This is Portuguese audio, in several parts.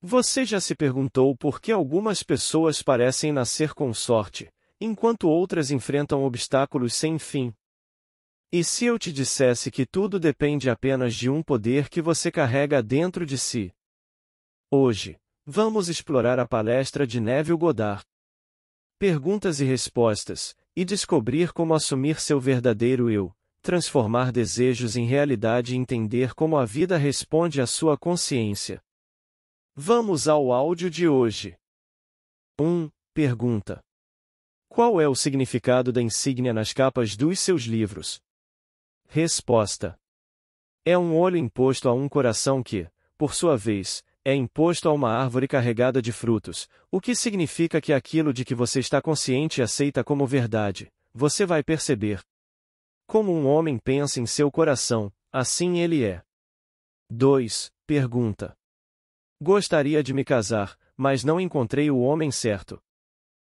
Você já se perguntou por que algumas pessoas parecem nascer com sorte, enquanto outras enfrentam obstáculos sem fim? E se eu te dissesse que tudo depende apenas de um poder que você carrega dentro de si? Hoje, vamos explorar a palestra de Neville Goddard. Perguntas e respostas, e descobrir como assumir seu verdadeiro eu, transformar desejos em realidade e entender como a vida responde à sua consciência. Vamos ao áudio de hoje. 1. Pergunta: qual é o significado da insígnia nas capas dos seus livros? Resposta: é um olho imposto a um coração que, por sua vez, é imposto a uma árvore carregada de frutos, o que significa que aquilo de que você está consciente e aceita como verdade, você vai perceber. Como um homem pensa em seu coração, assim ele é. 2. Pergunta: gostaria de me casar, mas não encontrei o homem certo.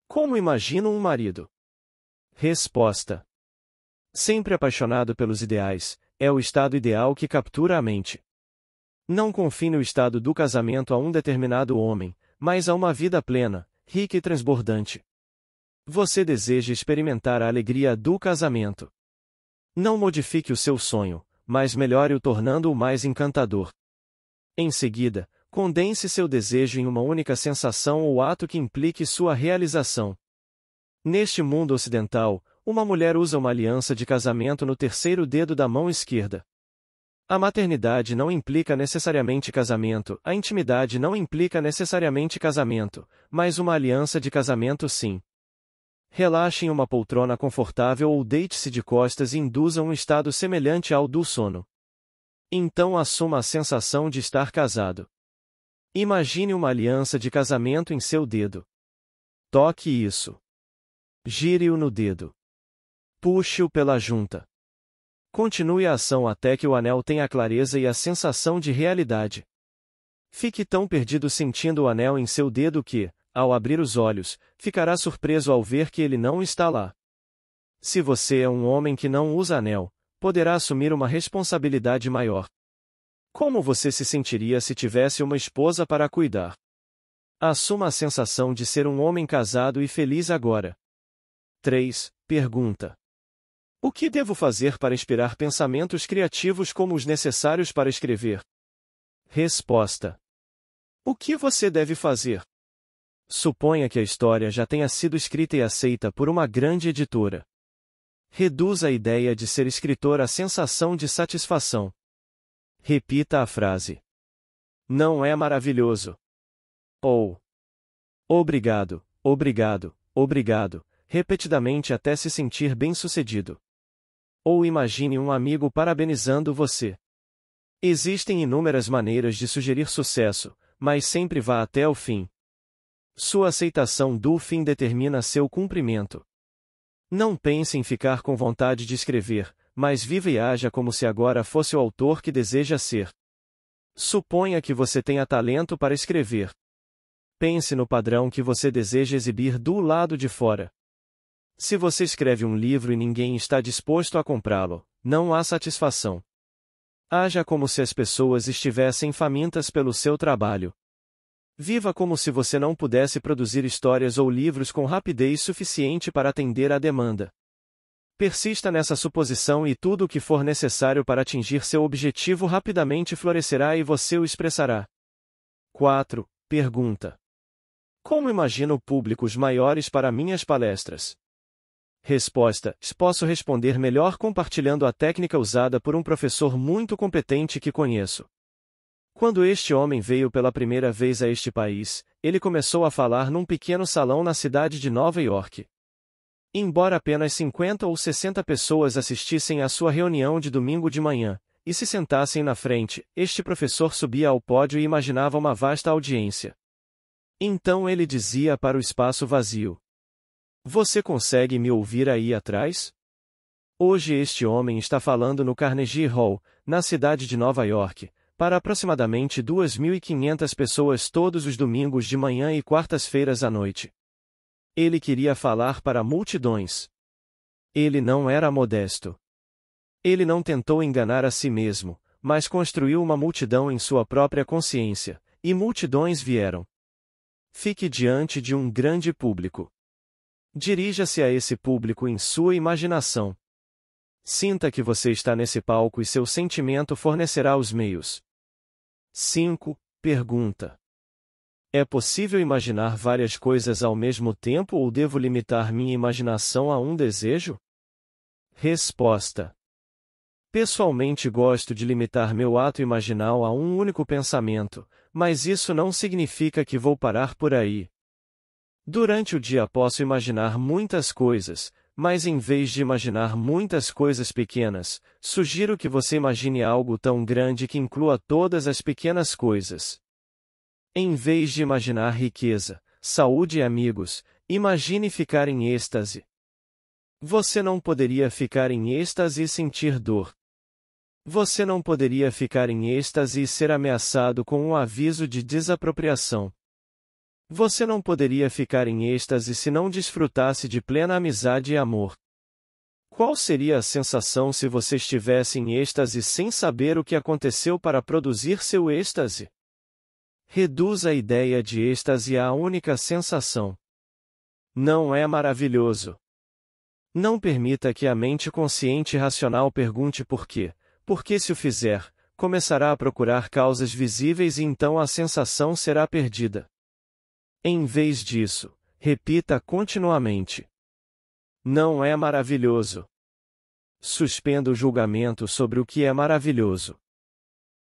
Como imagino um marido? Resposta: sempre apaixonado pelos ideais, é o estado ideal que captura a mente. Não confine o estado do casamento a um determinado homem, mas a uma vida plena, rica e transbordante. Você deseja experimentar a alegria do casamento. Não modifique o seu sonho, mas melhore-o tornando-o mais encantador. Em seguida, condense seu desejo em uma única sensação ou ato que implique sua realização. Neste mundo ocidental, uma mulher usa uma aliança de casamento no terceiro dedo da mão esquerda. A maternidade não implica necessariamente casamento, a intimidade não implica necessariamente casamento, mas uma aliança de casamento sim. Relaxe em uma poltrona confortável ou deite-se de costas e induza um estado semelhante ao do sono. Então assuma a sensação de estar casado. Imagine uma aliança de casamento em seu dedo. Toque isso. Gire-o no dedo. Puxe-o pela junta. Continue a ação até que o anel tenha a clareza e a sensação de realidade. Fique tão perdido sentindo o anel em seu dedo que, ao abrir os olhos, ficará surpreso ao ver que ele não está lá. Se você é um homem que não usa anel, poderá assumir uma responsabilidade maior. Como você se sentiria se tivesse uma esposa para cuidar? Assuma a sensação de ser um homem casado e feliz agora. 3. Pergunta: o que devo fazer para inspirar pensamentos criativos como os necessários para escrever? Resposta: o que você deve fazer? Suponha que a história já tenha sido escrita e aceita por uma grande editora. Reduza a ideia de ser escritor à sensação de satisfação. Repita a frase: não é maravilhoso? Ou obrigado, obrigado, obrigado, repetidamente até se sentir bem-sucedido. Ou imagine um amigo parabenizando você. Existem inúmeras maneiras de sugerir sucesso, mas sempre vá até o fim. Sua aceitação do fim determina seu cumprimento. Não pense em ficar com vontade de escrever, mas viva e haja como se agora fosse o autor que deseja ser. Suponha que você tenha talento para escrever. Pense no padrão que você deseja exibir do lado de fora. Se você escreve um livro e ninguém está disposto a comprá-lo, não há satisfação. Haja como se as pessoas estivessem famintas pelo seu trabalho. Viva como se você não pudesse produzir histórias ou livros com rapidez suficiente para atender à demanda. Persista nessa suposição e tudo o que for necessário para atingir seu objetivo rapidamente florescerá e você o expressará. 4. Pergunta: como imagino públicos maiores para minhas palestras? Resposta: posso responder melhor compartilhando a técnica usada por um professor muito competente que conheço. Quando este homem veio pela primeira vez a este país, ele começou a falar num pequeno salão na cidade de Nova York. Embora apenas 50 ou 60 pessoas assistissem à sua reunião de domingo de manhã, e se sentassem na frente, este professor subia ao pódio e imaginava uma vasta audiência. Então ele dizia para o espaço vazio: você consegue me ouvir aí atrás? Hoje este homem está falando no Carnegie Hall, na cidade de Nova York, para aproximadamente 2.500 pessoas todos os domingos de manhã e quartas-feiras à noite. Ele queria falar para multidões. Ele não era modesto. Ele não tentou enganar a si mesmo, mas construiu uma multidão em sua própria consciência, E multidões vieram. Fique diante de um grande público. Dirija-se a esse público em sua imaginação. Sinta que você está nesse palco e seu sentimento fornecerá os meios. 5. Pergunta: é possível imaginar várias coisas ao mesmo tempo ou devo limitar minha imaginação a um desejo? Resposta: pessoalmente gosto de limitar meu ato imaginal a um único pensamento, mas isso não significa que vou parar por aí. Durante o dia posso imaginar muitas coisas, mas em vez de imaginar muitas coisas pequenas, sugiro que você imagine algo tão grande que inclua todas as pequenas coisas. Em vez de imaginar riqueza, saúde e amigos, imagine ficar em êxtase. Você não poderia ficar em êxtase e sentir dor. Você não poderia ficar em êxtase e ser ameaçado com um aviso de desapropriação. Você não poderia ficar em êxtase se não desfrutasse de plena amizade e amor. Qual seria a sensação se você estivesse em êxtase sem saber o que aconteceu para produzir seu êxtase? Reduza a ideia de êxtase à única sensação. Não é maravilhoso? Não permita que a mente consciente e racional pergunte por quê, porque se o fizer, começará a procurar causas visíveis e então a sensação será perdida. Em vez disso, repita continuamente: não é maravilhoso. Suspenda o julgamento sobre o que é maravilhoso.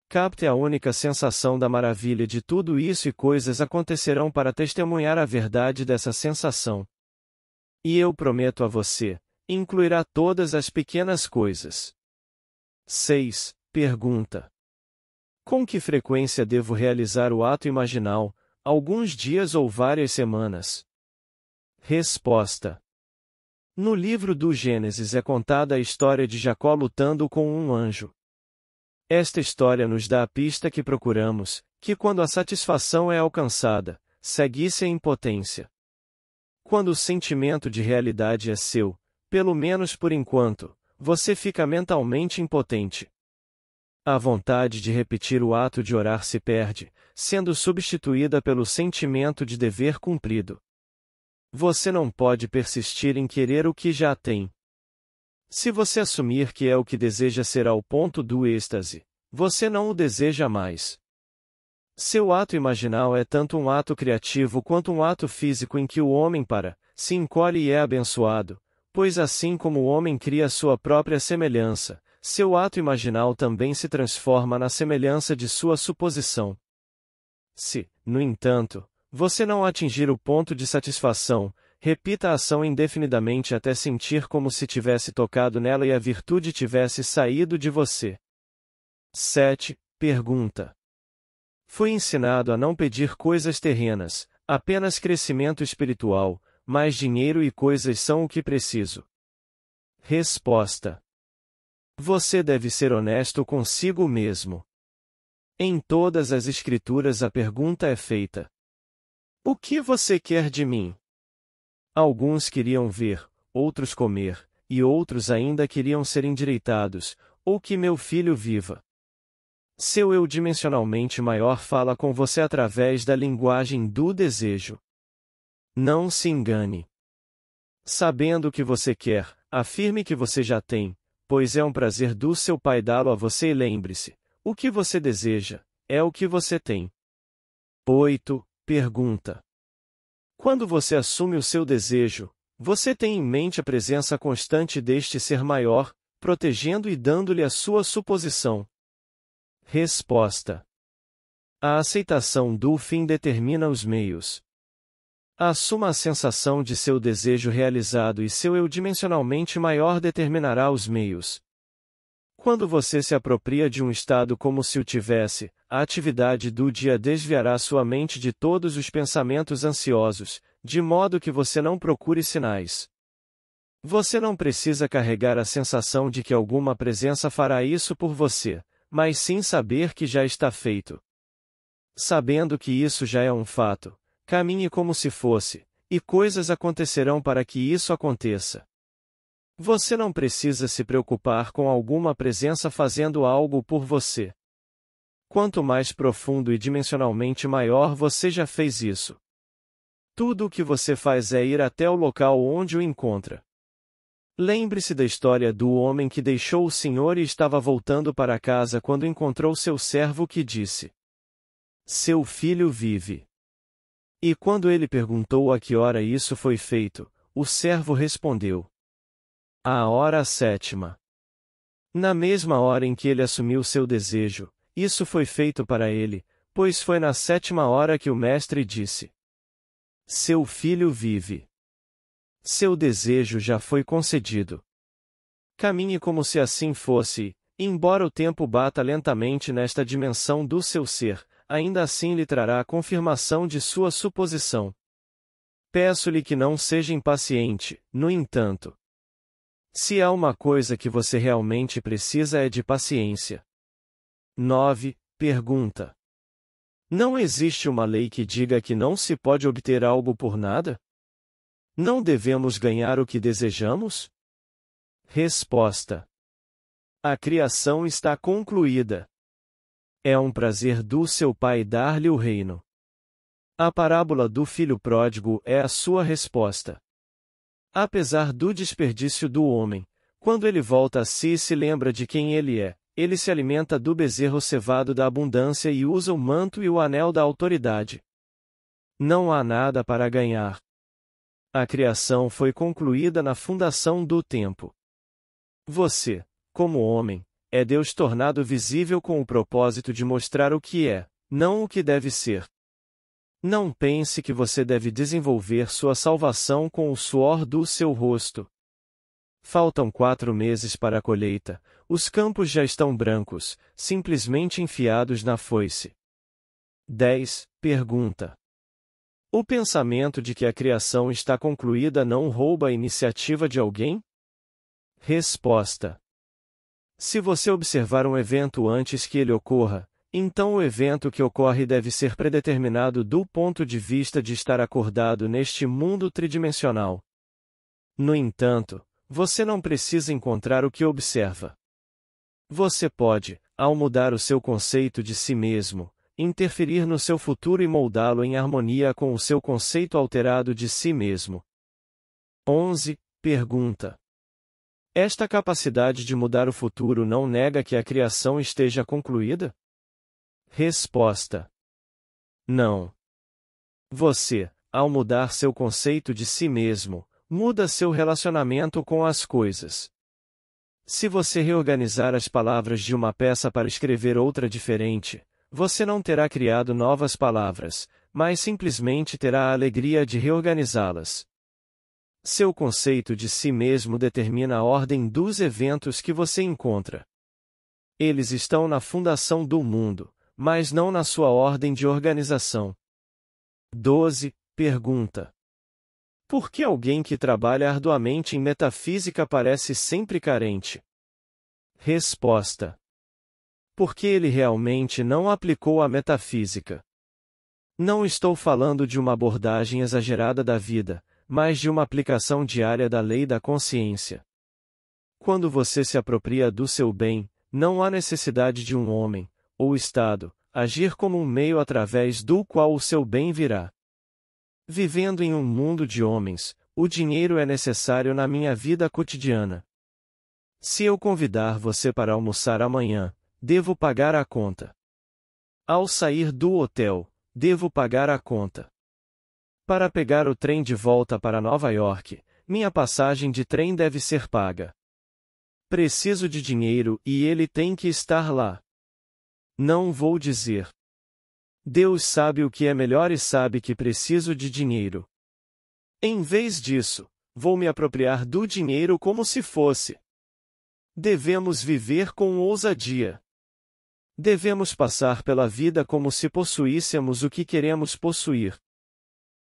Capte a única sensação da maravilha de tudo isso e coisas acontecerão para testemunhar a verdade dessa sensação. E eu prometo a você, incluirá todas as pequenas coisas. 6. Pergunta: com que frequência devo realizar o ato imaginal, alguns dias ou várias semanas? Resposta: no livro do Gênesis é contada a história de Jacó lutando com um anjo. Esta história nos dá a pista que procuramos, que quando a satisfação é alcançada, segue-se a impotência. Quando o sentimento de realidade é seu, pelo menos por enquanto, você fica mentalmente impotente. A vontade de repetir o ato de orar se perde, sendo substituída pelo sentimento de dever cumprido. Você não pode persistir em querer o que já tem. Se você assumir que é o que deseja ser ao ponto do êxtase, você não o deseja mais. Seu ato imaginal é tanto um ato criativo quanto um ato físico em que o homem se encolhe e é abençoado, pois assim como o homem cria sua própria semelhança, seu ato imaginal também se transforma na semelhança de sua suposição. Se, no entanto, você não atingir o ponto de satisfação, repita a ação indefinidamente até sentir como se tivesse tocado nela e a virtude tivesse saído de você. 7. Pergunta: fui ensinado a não pedir coisas terrenas, apenas crescimento espiritual, mais dinheiro e coisas são o que preciso. Resposta: você deve ser honesto consigo mesmo. Em todas as escrituras a pergunta é feita: o que você quer de mim? Alguns queriam ver, outros comer, e outros ainda queriam ser endireitados, ou que meu filho viva. Seu eu dimensionalmente maior fala com você através da linguagem do desejo. Não se engane. Sabendo o que você quer, afirme que você já tem, pois é um prazer do seu Pai dá-lo a você e lembre-se, o que você deseja, é o que você tem. 8. Pergunta: quando você assume o seu desejo, você tem em mente a presença constante deste ser maior, protegendo e dando-lhe a sua suposição? Resposta: a aceitação do fim determina os meios. Assuma a sensação de seu desejo realizado e seu eu dimensionalmente maior determinará os meios. Quando você se apropria de um estado como se o tivesse, a atividade do dia desviará sua mente de todos os pensamentos ansiosos, de modo que você não procure sinais. Você não precisa carregar a sensação de que alguma presença fará isso por você, mas sim saber que já está feito. Sabendo que isso já é um fato, caminhe como se fosse, e coisas acontecerão para que isso aconteça. Você não precisa se preocupar com alguma presença fazendo algo por você. Quanto mais profundo e dimensionalmente maior você já fez isso. Tudo o que você faz é ir até o local onde o encontra. Lembre-se da história do homem que deixou o Senhor e estava voltando para casa quando encontrou seu servo que disse: "Seu filho vive." E quando ele perguntou a que hora isso foi feito, o servo respondeu: "À hora sétima." Na mesma hora em que ele assumiu seu desejo, isso foi feito para ele, pois foi na 7ª hora que o mestre disse: "Seu filho vive." Seu desejo já foi concedido. Caminhe como se assim fosse, e, embora o tempo bata lentamente nesta dimensão do seu ser, ainda assim lhe trará a confirmação de sua suposição. Peço-lhe que não seja impaciente, no entanto. Se há uma coisa que você realmente precisa é de paciência. 9. Pergunta: não existe uma lei que diga que não se pode obter algo por nada? Não devemos ganhar o que desejamos? Resposta: a criação está concluída. É um prazer do seu Pai dar-lhe o reino. A parábola do filho pródigo é a sua resposta. Apesar do desperdício do homem, quando ele volta a si e se lembra de quem ele é, ele se alimenta do bezerro cevado da abundância e usa o manto e o anel da autoridade. Não há nada para ganhar. A criação foi concluída na fundação do tempo. Você, como homem, é Deus tornado visível com o propósito de mostrar o que é, não o que deve ser. Não pense que você deve desenvolver sua salvação com o suor do seu rosto. Faltam 4 meses para a colheita, os campos já estão brancos, simplesmente enfiados na foice. 10. Pergunta: o pensamento de que a criação está concluída não rouba a iniciativa de alguém? Resposta: se você observar um evento antes que ele ocorra, então o evento que ocorre deve ser predeterminado do ponto de vista de estar acordado neste mundo tridimensional. No entanto, você não precisa encontrar o que observa. Você pode, ao mudar o seu conceito de si mesmo, interferir no seu futuro e moldá-lo em harmonia com o seu conceito alterado de si mesmo. 11. Pergunta: esta capacidade de mudar o futuro não nega que a criação esteja concluída? Resposta: não. Você, ao mudar seu conceito de si mesmo, muda seu relacionamento com as coisas. Se você reorganizar as palavras de uma peça para escrever outra diferente, você não terá criado novas palavras, mas simplesmente terá a alegria de reorganizá-las. Seu conceito de si mesmo determina a ordem dos eventos que você encontra. Eles estão na fundação do mundo, mas não na sua ordem de organização. 12. Pergunta: por que alguém que trabalha arduamente em metafísica parece sempre carente? Resposta: porque ele realmente não aplicou a metafísica. Não estou falando de uma abordagem exagerada da vida, mas de uma aplicação diária da lei da consciência. Quando você se apropria do seu bem, não há necessidade de um homem, ou Estado, agir como um meio através do qual o seu bem virá. Vivendo em um mundo de homens, o dinheiro é necessário na minha vida cotidiana. Se eu convidar você para almoçar amanhã, devo pagar a conta. Ao sair do hotel, devo pagar a conta. Para pegar o trem de volta para Nova York, minha passagem de trem deve ser paga. Preciso de dinheiro e ele tem que estar lá. Não vou dizer: Deus sabe o que é melhor e sabe que preciso de dinheiro. Em vez disso, vou me apropriar do dinheiro como se fosse. Devemos viver com ousadia. Devemos passar pela vida como se possuíssemos o que queremos possuir.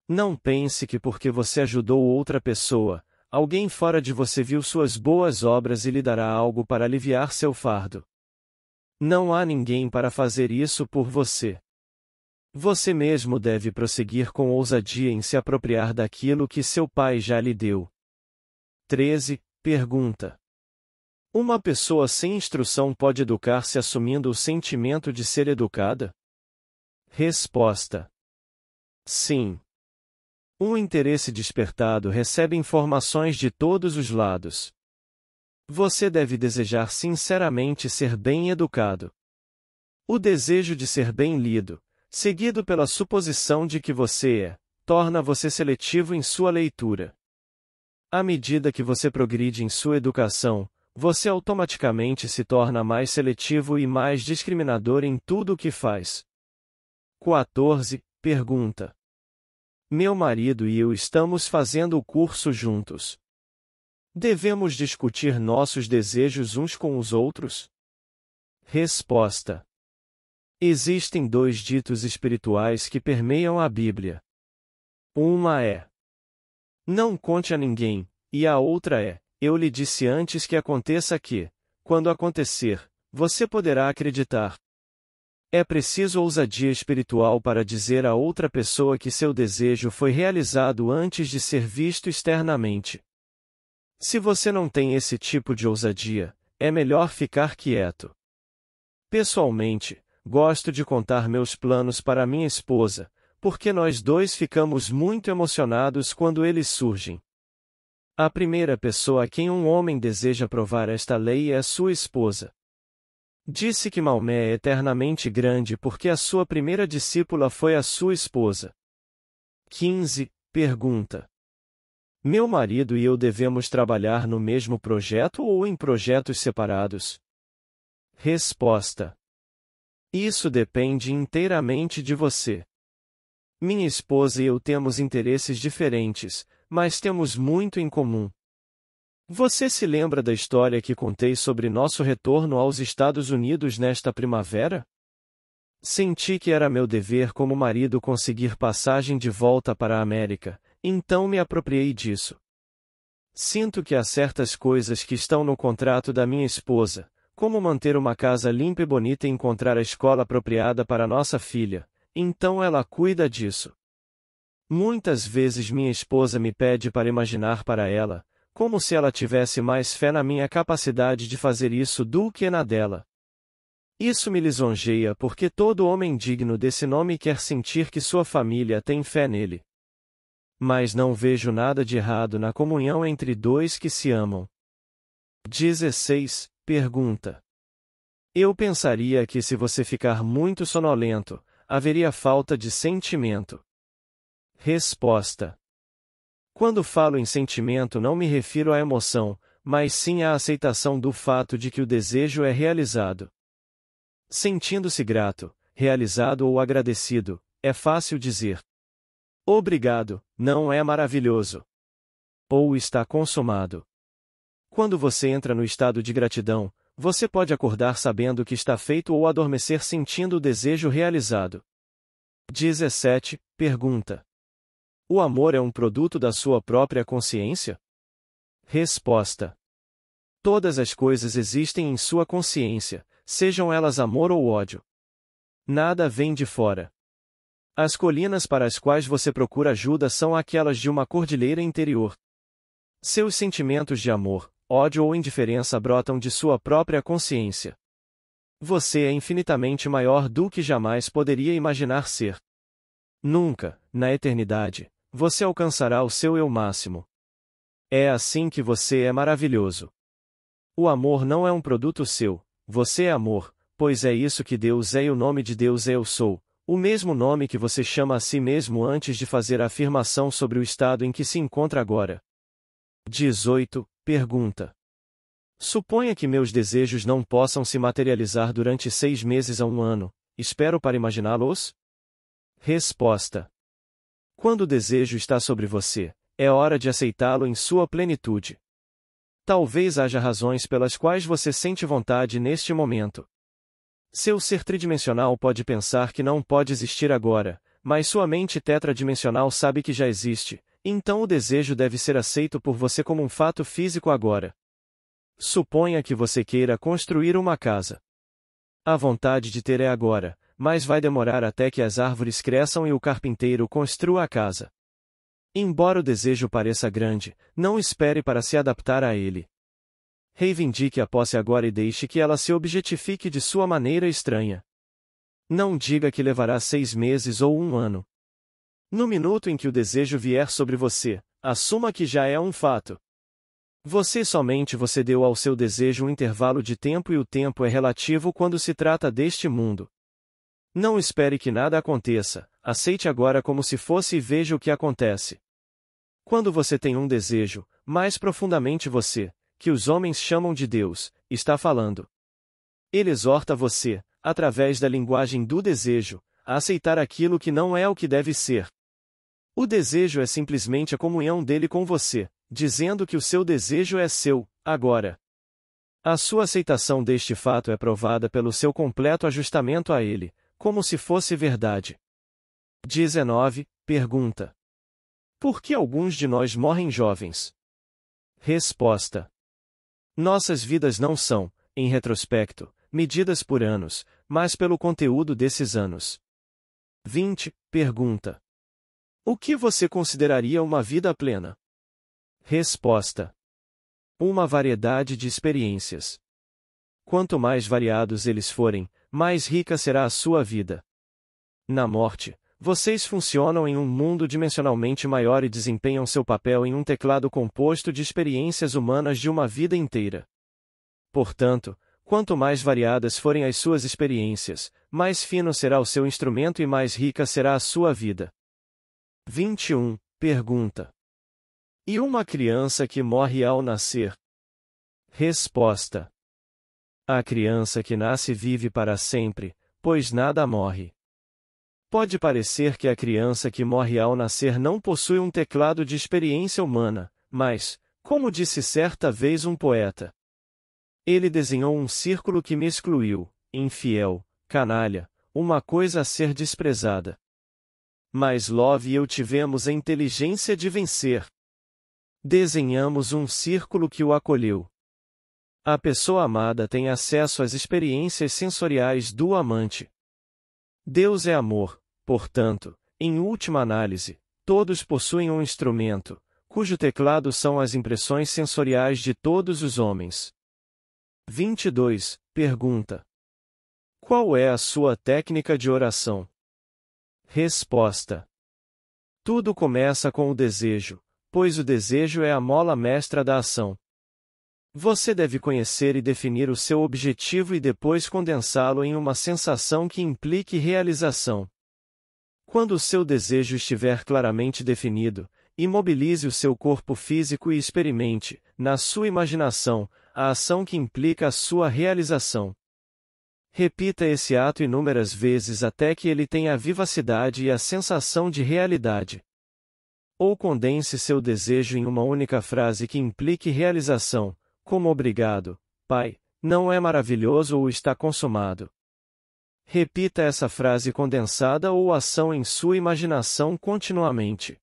Não pense que porque você ajudou outra pessoa, alguém fora de você viu suas boas obras e lhe dará algo para aliviar seu fardo. Não há ninguém para fazer isso por você. Você mesmo deve prosseguir com ousadia em se apropriar daquilo que seu pai já lhe deu. 13. Pergunta: Uma pessoa sem instrução pode educar-se assumindo o sentimento de ser educada? Resposta: sim. Um interesse despertado recebe informações de todos os lados. Você deve desejar sinceramente ser bem educado. O desejo de ser bem lido, seguido pela suposição de que você é, torna você seletivo em sua leitura. À medida que você progride em sua educação, você automaticamente se torna mais seletivo e mais discriminador em tudo o que faz. 14. Pergunta: meu marido e eu estamos fazendo o curso juntos. Devemos discutir nossos desejos uns com os outros? Resposta: existem dois ditos espirituais que permeiam a Bíblia. Uma é: não conte a ninguém, e a outra é: eu lhe disse antes que aconteça que, quando acontecer, você poderá acreditar. É preciso ousadia espiritual para dizer a outra pessoa que seu desejo foi realizado antes de ser visto externamente. Se você não tem esse tipo de ousadia, é melhor ficar quieto. Pessoalmente, gosto de contar meus planos para minha esposa, porque nós dois ficamos muito emocionados quando eles surgem. A primeira pessoa a quem um homem deseja provar esta lei é sua esposa. Disse que Maomé é eternamente grande porque a sua primeira discípula foi a sua esposa. 15. Pergunta: meu marido e eu devemos trabalhar no mesmo projeto ou em projetos separados? Resposta: isso depende inteiramente de você. Minha esposa e eu temos interesses diferentes, mas temos muito em comum. Você se lembra da história que contei sobre nosso retorno aos Estados Unidos nesta primavera? Senti que era meu dever como marido conseguir passagem de volta para a América, então me apropriei disso. Sinto que há certas coisas que estão no contrato da minha esposa, como manter uma casa limpa e bonita e encontrar a escola apropriada para nossa filha, então ela cuida disso. Muitas vezes minha esposa me pede para imaginar para ela, como se ela tivesse mais fé na minha capacidade de fazer isso do que na dela. Isso me lisonjeia porque todo homem digno desse nome quer sentir que sua família tem fé nele. Mas não vejo nada de errado na comunhão entre dois que se amam. 16. Pergunta: eu pensaria que se você ficar muito sonolento, haveria falta de sentimento. Resposta: quando falo em sentimento não me refiro à emoção, mas sim à aceitação do fato de que o desejo é realizado. Sentindo-se grato, realizado ou agradecido, é fácil dizer: obrigado, não é maravilhoso? Ou está consumado. Quando você entra no estado de gratidão, você pode acordar sabendo que está feito ou adormecer sentindo o desejo realizado. 17. Pergunta: o amor é um produto da sua própria consciência? Resposta: todas as coisas existem em sua consciência, sejam elas amor ou ódio. Nada vem de fora. As colinas para as quais você procura ajuda são aquelas de uma cordilheira interior. Seus sentimentos de amor, ódio ou indiferença brotam de sua própria consciência. Você é infinitamente maior do que jamais poderia imaginar ser. Nunca, na eternidade, você alcançará o seu eu máximo. É assim que você é maravilhoso. O amor não é um produto seu, você é amor, pois é isso que Deus é e o nome de Deus é Eu Sou, o mesmo nome que você chama a si mesmo antes de fazer a afirmação sobre o estado em que se encontra agora. 18. Pergunta: suponha que meus desejos não possam se materializar durante 6 meses a 1 ano, espero para imaginá-los? Resposta: quando o desejo está sobre você, é hora de aceitá-lo em sua plenitude. Talvez haja razões pelas quais você sente vontade neste momento. Seu ser tridimensional pode pensar que não pode existir agora, mas sua mente tetradimensional sabe que já existe, então o desejo deve ser aceito por você como um fato físico agora. Suponha que você queira construir uma casa. A vontade de ter é agora, mas vai demorar até que as árvores cresçam e o carpinteiro construa a casa. Embora o desejo pareça grande, não espere para se adaptar a ele. Reivindique a posse agora e deixe que ela se objetifique de sua maneira estranha. Não diga que levará 6 meses ou 1 ano. No minuto em que o desejo vier sobre você, assuma que já é um fato. Você deu ao seu desejo um intervalo de tempo e o tempo é relativo quando se trata deste mundo. Não espere que nada aconteça, aceite agora como se fosse e veja o que acontece. Quando você tem um desejo, mais profundamente você, que os homens chamam de Deus, está falando. Ele exorta você, através da linguagem do desejo, a aceitar aquilo que não é o que deve ser. O desejo é simplesmente a comunhão dele com você, dizendo que o seu desejo é seu, agora. A sua aceitação deste fato é provada pelo seu completo ajustamento a ele, como se fosse verdade. 19. Pergunta: por que alguns de nós morrem jovens? Resposta: nossas vidas não são, em retrospecto, medidas por anos, mas pelo conteúdo desses anos. 20. Pergunta: o que você consideraria uma vida plena? Resposta: uma variedade de experiências. Quanto mais variados eles forem, mais rica será a sua vida. Na morte, vocês funcionam em um mundo dimensionalmente maior e desempenham seu papel em um teclado composto de experiências humanas de uma vida inteira. Portanto, quanto mais variadas forem as suas experiências, mais fino será o seu instrumento e mais rica será a sua vida. 21. Pergunta: e uma criança que morre ao nascer? Resposta: a criança que nasce vive para sempre, pois nada morre. Pode parecer que a criança que morre ao nascer não possui um teclado de experiência humana, mas, como disse certa vez um poeta, ele desenhou um círculo que me excluiu, infiel, canalha, uma coisa a ser desprezada. Mas Love e eu tivemos a inteligência de vencer. Desenhamos um círculo que o acolheu. A pessoa amada tem acesso às experiências sensoriais do amante. Deus é amor, portanto, em última análise, todos possuem um instrumento, cujo teclado são as impressões sensoriais de todos os homens. 22. Pergunta: qual é a sua técnica de oração? Resposta: tudo começa com o desejo, pois o desejo é a mola mestra da ação. Você deve conhecer e definir o seu objetivo e depois condensá-lo em uma sensação que implique realização. Quando o seu desejo estiver claramente definido, imobilize o seu corpo físico e experimente, na sua imaginação, a ação que implica a sua realização. Repita esse ato inúmeras vezes até que ele tenha a vivacidade e a sensação de realidade. Ou condense seu desejo em uma única frase que implique realização, como obrigado, Pai, não é maravilhoso ou está consumado. Repita essa frase condensada ou ação em sua imaginação continuamente.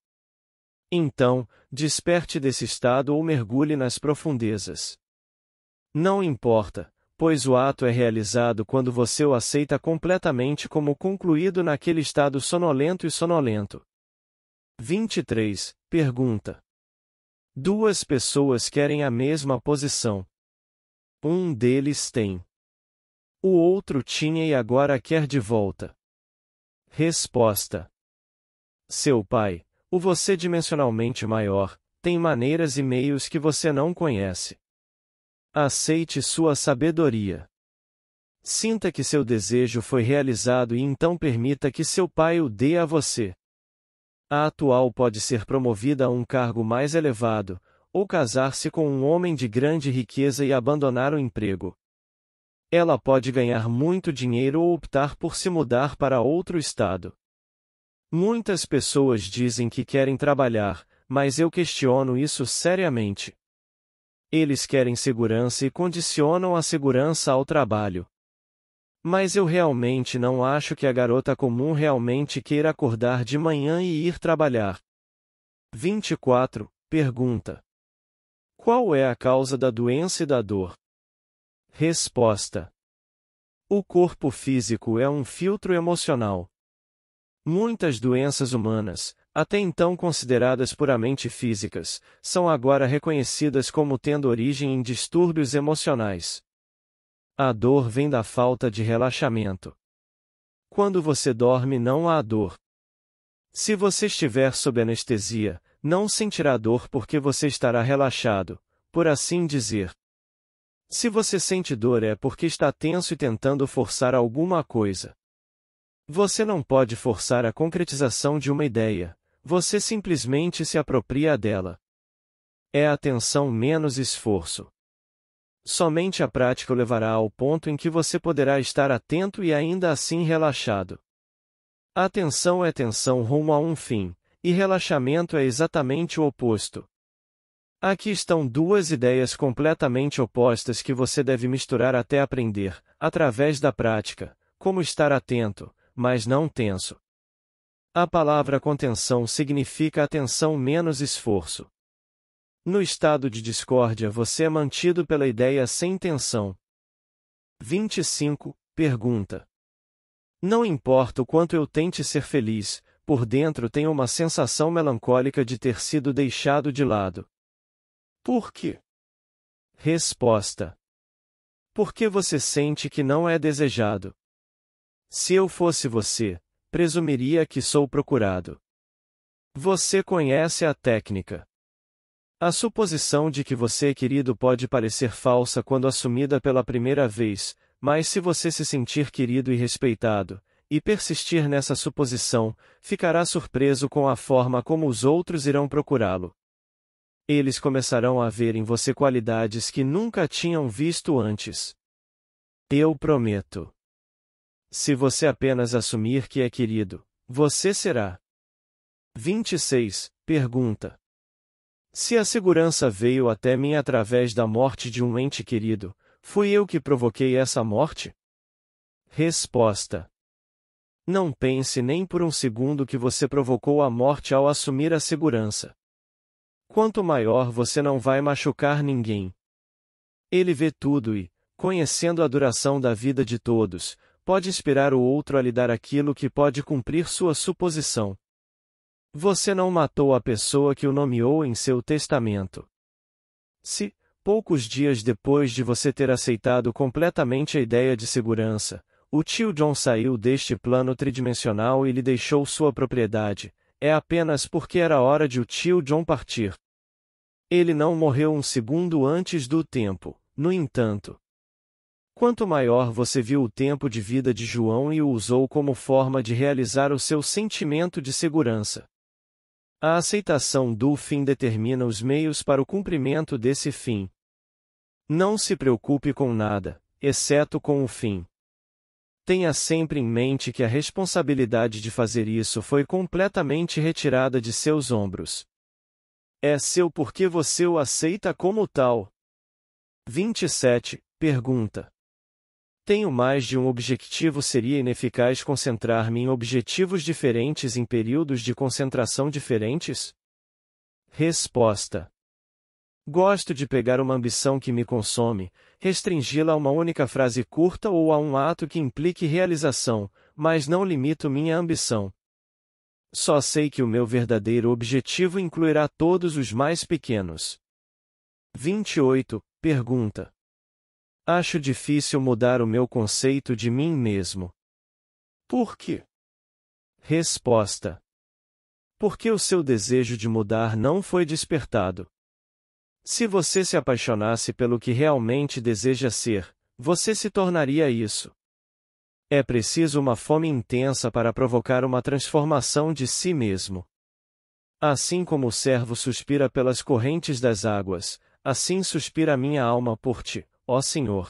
Então, desperte desse estado ou mergulhe nas profundezas. Não importa, pois o ato é realizado quando você o aceita completamente como concluído naquele estado sonolento e sonolento. 23. Pergunta: duas pessoas querem a mesma posição. Um deles tem. O outro tinha e agora quer de volta. Resposta: seu pai, o você dimensionalmente maior, tem maneiras e meios que você não conhece. Aceite sua sabedoria. Sinta que seu desejo foi realizado e então permita que seu pai o dê a você. A atual pode ser promovida a um cargo mais elevado, ou casar-se com um homem de grande riqueza e abandonar o emprego. Ela pode ganhar muito dinheiro ou optar por se mudar para outro estado. Muitas pessoas dizem que querem trabalhar, mas eu questiono isso seriamente. Eles querem segurança e condicionam a segurança ao trabalho. Mas eu realmente não acho que a garota comum realmente queira acordar de manhã e ir trabalhar. 24. Pergunta: qual é a causa da doença e da dor? Resposta: o corpo físico é um filtro emocional. Muitas doenças humanas, até então consideradas puramente físicas, são agora reconhecidas como tendo origem em distúrbios emocionais. A dor vem da falta de relaxamento. Quando você dorme, não há dor. Se você estiver sob anestesia, não sentirá dor porque você estará relaxado, por assim dizer. Se você sente dor é porque está tenso e tentando forçar alguma coisa. Você não pode forçar a concretização de uma ideia, você simplesmente se apropria dela. É atenção menos esforço. Somente a prática o levará ao ponto em que você poderá estar atento e ainda assim relaxado. Atenção é tensão rumo a um fim, e relaxamento é exatamente o oposto. Aqui estão duas ideias completamente opostas que você deve misturar até aprender, através da prática, como estar atento, mas não tenso. A palavra contenção significa atenção menos esforço. No estado de discórdia você é mantido pela ideia sem tensão. 25. Pergunta. Não importa o quanto eu tente ser feliz, por dentro tenho uma sensação melancólica de ter sido deixado de lado. Por quê? Resposta. Porque você sente que não é desejado. Se eu fosse você, presumiria que sou procurado. Você conhece a técnica. A suposição de que você é querido pode parecer falsa quando assumida pela primeira vez, mas se você se sentir querido e respeitado, e persistir nessa suposição, ficará surpreso com a forma como os outros irão procurá-lo. Eles começarão a ver em você qualidades que nunca tinham visto antes. Eu prometo. Se você apenas assumir que é querido, você será. 26. Pergunta. Se a segurança veio até mim através da morte de um ente querido, fui eu que provoquei essa morte? Resposta. Não pense nem por um segundo que você provocou a morte ao assumir a segurança. Quanto maior você não vai machucar ninguém. Ele vê tudo e, conhecendo a duração da vida de todos, pode inspirar o outro a lhe dar aquilo que pode cumprir sua suposição. Você não matou a pessoa que o nomeou em seu testamento. Se, poucos dias depois de você ter aceitado completamente a ideia de segurança, o tio John saiu deste plano tridimensional e lhe deixou sua propriedade, é apenas porque era hora de o tio John partir. Ele não morreu um segundo antes do tempo, no entanto. Quanto maior você viu o tempo de vida de João e o usou como forma de realizar o seu sentimento de segurança. A aceitação do fim determina os meios para o cumprimento desse fim. Não se preocupe com nada, exceto com o fim. Tenha sempre em mente que a responsabilidade de fazer isso foi completamente retirada de seus ombros. É seu porque você o aceita como tal. 27. Pergunta. Tenho mais de um objetivo. Seria ineficaz concentrar-me em objetivos diferentes em períodos de concentração diferentes? Resposta. Gosto de pegar uma ambição que me consome, restringi-la a uma única frase curta ou a um ato que implique realização, mas não limito minha ambição. Só sei que o meu verdadeiro objetivo incluirá todos os mais pequenos. 28. Pergunta. Acho difícil mudar o meu conceito de mim mesmo. Por quê? Resposta. Porque o seu desejo de mudar não foi despertado. Se você se apaixonasse pelo que realmente deseja ser, você se tornaria isso. É preciso uma fome intensa para provocar uma transformação de si mesmo. Assim como o servo suspira pelas correntes das águas, assim suspira a minha alma por ti, ó Senhor.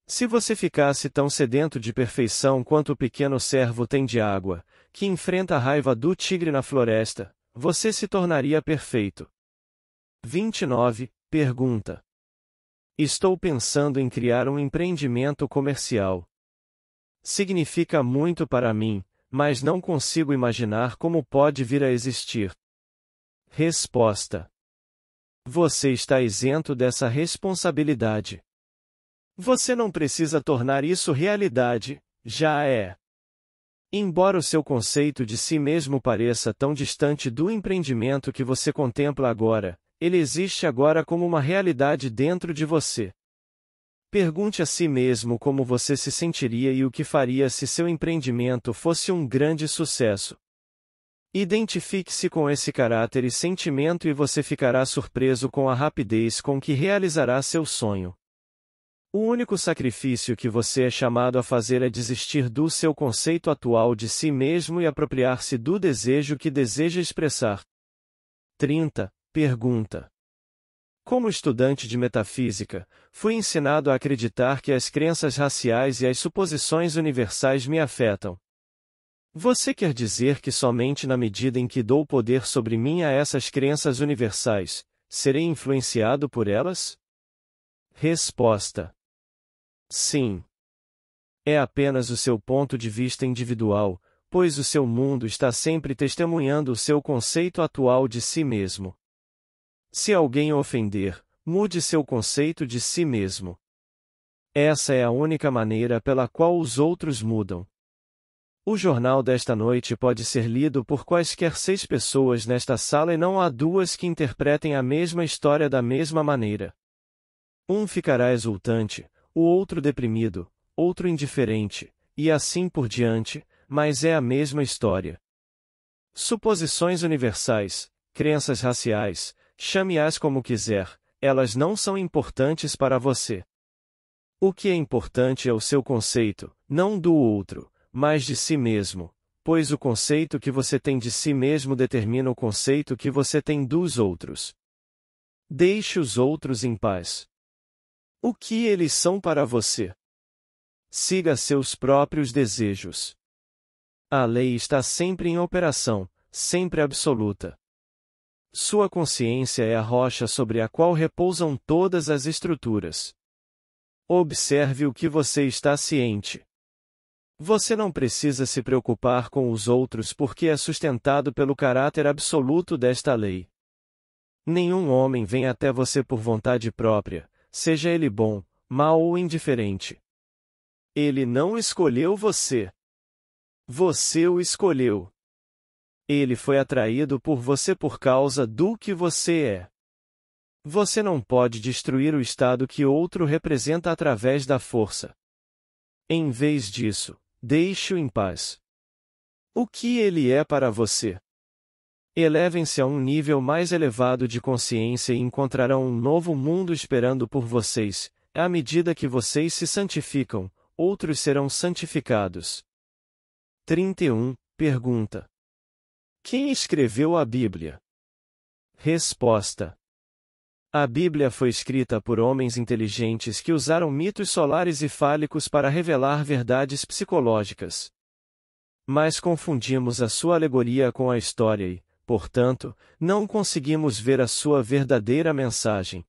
Se você ficasse tão sedento de perfeição quanto o pequeno servo tem de água, que enfrenta a raiva do tigre na floresta, você se tornaria perfeito. 29. Pergunta. Estou pensando em criar um empreendimento comercial. Significa muito para mim, mas não consigo imaginar como pode vir a existir. Resposta. Você está isento dessa responsabilidade. Você não precisa tornar isso realidade, já é. Embora o seu conceito de si mesmo pareça tão distante do empreendimento que você contempla agora, ele existe agora como uma realidade dentro de você. Pergunte a si mesmo como você se sentiria e o que faria se seu empreendimento fosse um grande sucesso. Identifique-se com esse caráter e sentimento e você ficará surpreso com a rapidez com que realizará seu sonho. O único sacrifício que você é chamado a fazer é desistir do seu conceito atual de si mesmo e apropriar-se do desejo que deseja expressar. 30. Pergunta. Como estudante de metafísica, fui ensinado a acreditar que as crenças raciais e as suposições universais me afetam. Você quer dizer que somente na medida em que dou poder sobre mim a essas crenças universais, serei influenciado por elas? Resposta. Sim. É apenas o seu ponto de vista individual, pois o seu mundo está sempre testemunhando o seu conceito atual de si mesmo. Se alguém o ofender, mude seu conceito de si mesmo. Essa é a única maneira pela qual os outros mudam. O jornal desta noite pode ser lido por quaisquer 6 pessoas nesta sala e não há 2 que interpretem a mesma história da mesma maneira. Um ficará exultante, o outro deprimido, outro indiferente, e assim por diante, mas é a mesma história. Suposições universais, crenças raciais, chame-as como quiser, elas não são importantes para você. O que é importante é o seu conceito, não do outro, mas de si mesmo, pois o conceito que você tem de si mesmo determina o conceito que você tem dos outros. Deixe os outros em paz. O que eles são para você? Siga seus próprios desejos. A lei está sempre em operação, sempre absoluta. Sua consciência é a rocha sobre a qual repousam todas as estruturas. Observe o que você está ciente. Você não precisa se preocupar com os outros porque é sustentado pelo caráter absoluto desta lei. Nenhum homem vem até você por vontade própria, seja ele bom, mau ou indiferente. Ele não escolheu você. Você o escolheu. Ele foi atraído por você por causa do que você é. Você não pode destruir o estado que outro representa através da força. Em vez disso, deixe-o em paz. O que ele é para você? Elevem-se a um nível mais elevado de consciência e encontrarão um novo mundo esperando por vocês. À medida que vocês se santificam, outros serão santificados. 31. Pergunta. Quem escreveu a Bíblia? Resposta. A Bíblia foi escrita por homens inteligentes que usaram mitos solares e fálicos para revelar verdades psicológicas. Mas confundimos a sua alegoria com a história e, portanto, não conseguimos ver a sua verdadeira mensagem.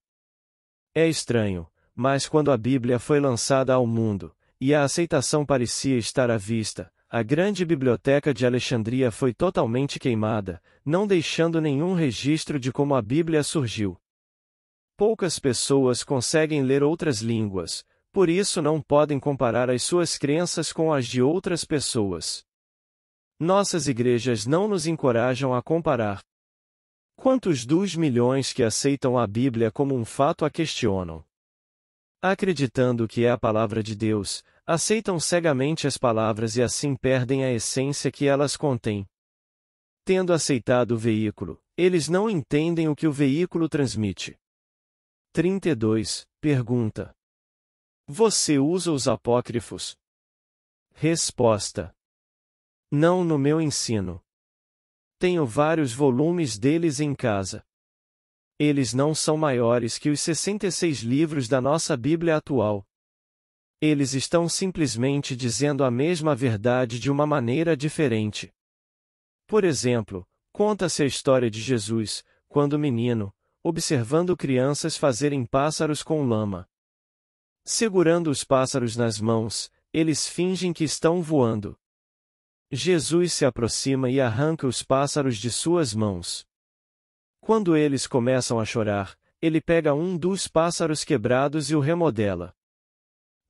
É estranho, mas quando a Bíblia foi lançada ao mundo, e a aceitação parecia estar à vista, a grande biblioteca de Alexandria foi totalmente queimada, não deixando nenhum registro de como a Bíblia surgiu. Poucas pessoas conseguem ler outras línguas, por isso não podem comparar as suas crenças com as de outras pessoas. Nossas igrejas não nos encorajam a comparar. Quantos dos milhões que aceitam a Bíblia como um fato a questionam? Acreditando que é a palavra de Deus, aceitam cegamente as palavras e assim perdem a essência que elas contêm. Tendo aceitado o veículo, eles não entendem o que o veículo transmite. 32. Pergunta. Você usa os apócrifos? Resposta. Não no meu ensino. Tenho vários volumes deles em casa. Eles não são maiores que os 66 livros da nossa Bíblia atual. Eles estão simplesmente dizendo a mesma verdade de uma maneira diferente. Por exemplo, conta-se a história de Jesus, quando menino, observando crianças fazerem pássaros com lama. Segurando os pássaros nas mãos, eles fingem que estão voando. Jesus se aproxima e arranca os pássaros de suas mãos. Quando eles começam a chorar, ele pega um dos pássaros quebrados e o remodela.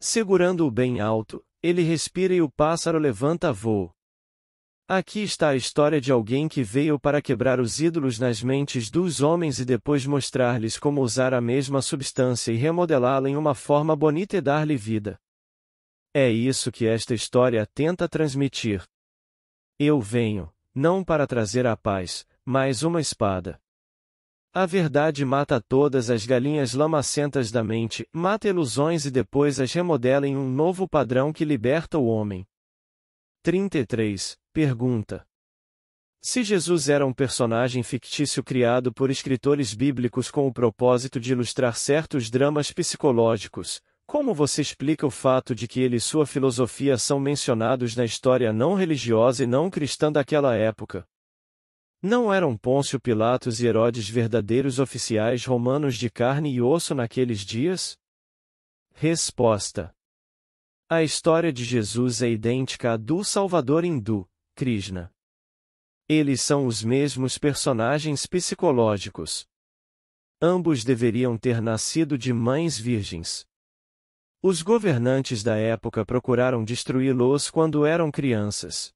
Segurando-o bem alto, ele respira e o pássaro levanta voo. Aqui está a história de alguém que veio para quebrar os ídolos nas mentes dos homens e depois mostrar-lhes como usar a mesma substância e remodelá-la em uma forma bonita e dar-lhe vida. É isso que esta história tenta transmitir. Eu venho, não para trazer a paz, mas uma espada. A verdade mata todas as galinhas lamacentas da mente, mata ilusões e depois as remodela em um novo padrão que liberta o homem. 33. Pergunta: se Jesus era um personagem fictício criado por escritores bíblicos com o propósito de ilustrar certos dramas psicológicos, como você explica o fato de que ele e sua filosofia são mencionados na história não religiosa e não cristã daquela época? Não eram Pôncio Pilatos e Herodes verdadeiros oficiais romanos de carne e osso naqueles dias? Resposta: a história de Jesus é idêntica à do Salvador hindu, Krishna. Eles são os mesmos personagens psicológicos. Ambos deveriam ter nascido de mães virgens. Os governantes da época procuraram destruí-los quando eram crianças.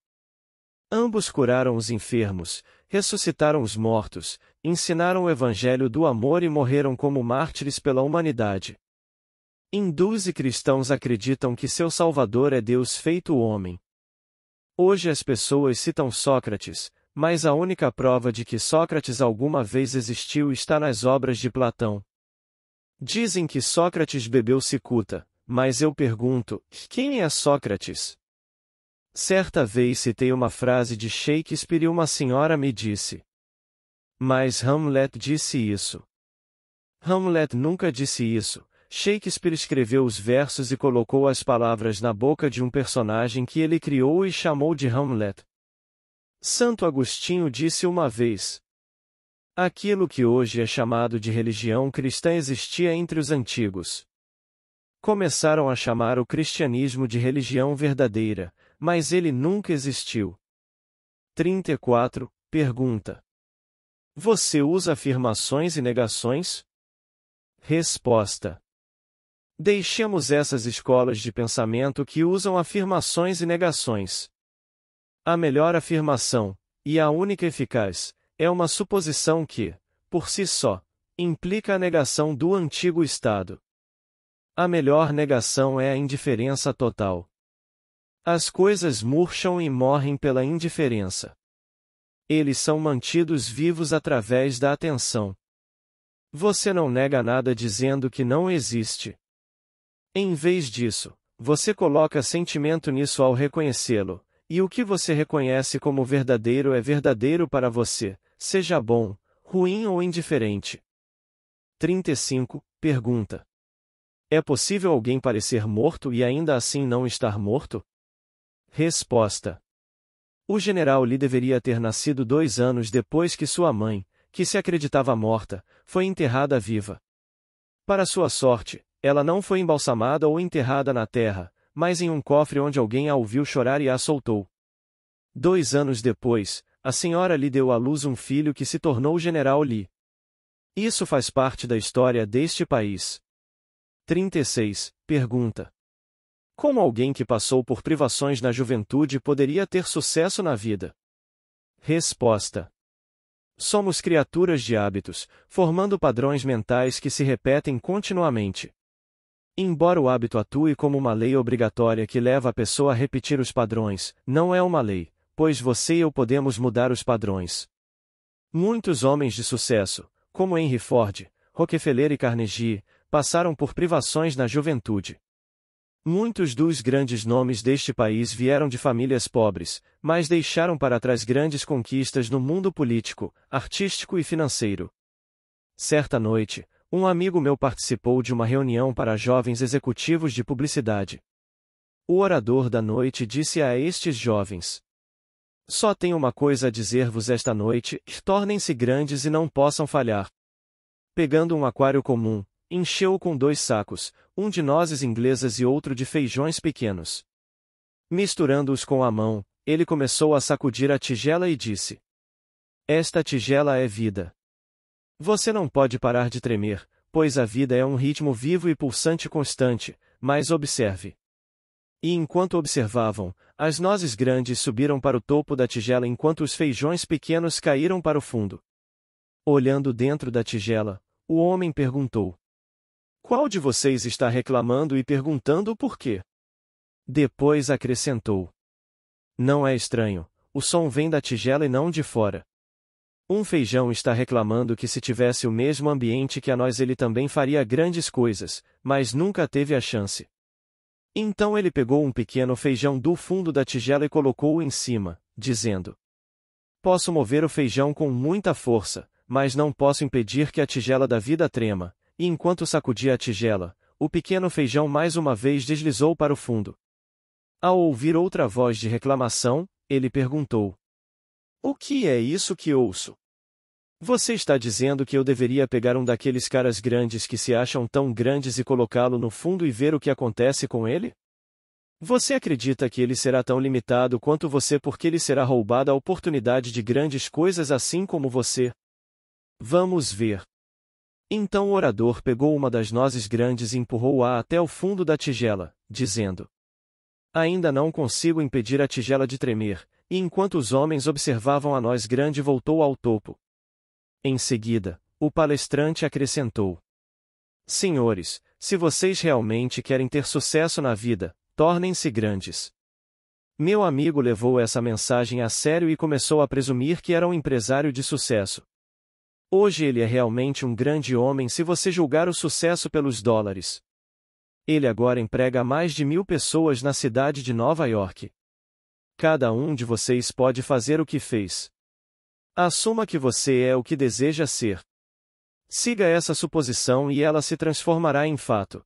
Ambos curaram os enfermos, ressuscitaram os mortos, ensinaram o evangelho do amor e morreram como mártires pela humanidade. Hindus e cristãos acreditam que seu Salvador é Deus feito homem. Hoje as pessoas citam Sócrates, mas a única prova de que Sócrates alguma vez existiu está nas obras de Platão. Dizem que Sócrates bebeu cicuta, mas eu pergunto, quem é Sócrates? Certa vez citei uma frase de Shakespeare e uma senhora me disse: mas Hamlet disse isso. Hamlet nunca disse isso. Shakespeare escreveu os versos e colocou as palavras na boca de um personagem que ele criou e chamou de Hamlet. Santo Agostinho disse uma vez: aquilo que hoje é chamado de religião cristã existia entre os antigos. Começaram a chamar o cristianismo de religião verdadeira, mas ele nunca existiu. 34. Pergunta: você usa afirmações e negações? Resposta: deixemos essas escolas de pensamento que usam afirmações e negações. A melhor afirmação, e a única eficaz, é uma suposição que, por si só, implica a negação do antigo estado. A melhor negação é a indiferença total. As coisas murcham e morrem pela indiferença. Eles são mantidos vivos através da atenção. Você não nega nada dizendo que não existe. Em vez disso, você coloca sentimento nisso ao reconhecê-lo, e o que você reconhece como verdadeiro é verdadeiro para você, seja bom, ruim ou indiferente. 35. Pergunta: é possível alguém parecer morto e ainda assim não estar morto? Resposta: o general Lee deveria ter nascido 2 anos depois que sua mãe, que se acreditava morta, foi enterrada viva. Para sua sorte, ela não foi embalsamada ou enterrada na terra, mas em um cofre onde alguém a ouviu chorar e a soltou. 2 anos depois, a senhora Lee deu à luz um filho que se tornou o general Lee. Isso faz parte da história deste país. 36. Pergunta: como alguém que passou por privações na juventude poderia ter sucesso na vida? Resposta: somos criaturas de hábitos, formando padrões mentais que se repetem continuamente. Embora o hábito atue como uma lei obrigatória que leva a pessoa a repetir os padrões, não é uma lei, pois você e eu podemos mudar os padrões. Muitos homens de sucesso, como Henry Ford, Rockefeller e Carnegie, passaram por privações na juventude. Muitos dos grandes nomes deste país vieram de famílias pobres, mas deixaram para trás grandes conquistas no mundo político, artístico e financeiro. Certa noite, um amigo meu participou de uma reunião para jovens executivos de publicidade. O orador da noite disse a estes jovens: só tenho uma coisa a dizer-vos esta noite: tornem-se grandes e não possam falhar. Pegando um aquário comum, encheu-o com 2 sacos, um de nozes inglesas e outro de feijões pequenos. Misturando-os com a mão, ele começou a sacudir a tigela e disse: esta tigela é vida. Você não pode parar de tremer, pois a vida é um ritmo vivo e pulsante constante, mas observe. E enquanto observavam, as nozes grandes subiram para o topo da tigela enquanto os feijões pequenos caíram para o fundo. Olhando dentro da tigela, o homem perguntou: Qual de vocês está reclamando e perguntando o porquê? Depois acrescentou: Não é estranho, o som vem da tigela e não de fora. Um feijão está reclamando que se tivesse o mesmo ambiente que a nós ele também faria grandes coisas, mas nunca teve a chance. Então ele pegou um pequeno feijão do fundo da tigela e colocou-o em cima, dizendo: Posso mover o feijão com muita força, mas não posso impedir que a tigela da vida trema. E enquanto sacudia a tigela, o pequeno feijão mais uma vez deslizou para o fundo. Ao ouvir outra voz de reclamação, ele perguntou: O que é isso que ouço? Você está dizendo que eu deveria pegar um daqueles caras grandes que se acham tão grandes e colocá-lo no fundo e ver o que acontece com ele? Você acredita que ele será tão limitado quanto você porque lhe será roubada a oportunidade de grandes coisas assim como você? Vamos ver. Então o orador pegou uma das nozes grandes e empurrou-a até o fundo da tigela, dizendo: Ainda não consigo impedir a tigela de tremer, e enquanto os homens observavam a noz grande voltou ao topo. Em seguida, o palestrante acrescentou: Senhores, se vocês realmente querem ter sucesso na vida, tornem-se grandes. Meu amigo levou essa mensagem a sério e começou a presumir que era um empresário de sucesso. Hoje ele é realmente um grande homem se você julgar o sucesso pelos dólares. Ele agora emprega mais de 1.000 pessoas na cidade de Nova York. Cada um de vocês pode fazer o que fez. Assuma que você é o que deseja ser. Siga essa suposição e ela se transformará em fato.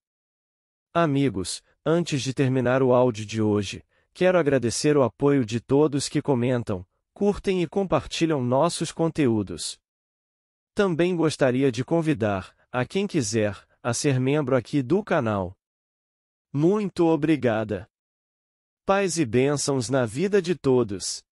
Amigos, antes de terminar o áudio de hoje, quero agradecer o apoio de todos que comentam, curtem e compartilham nossos conteúdos. Também gostaria de convidar, a quem quiser, a ser membro aqui do canal. Muito obrigada. Paz e bênçãos na vida de todos.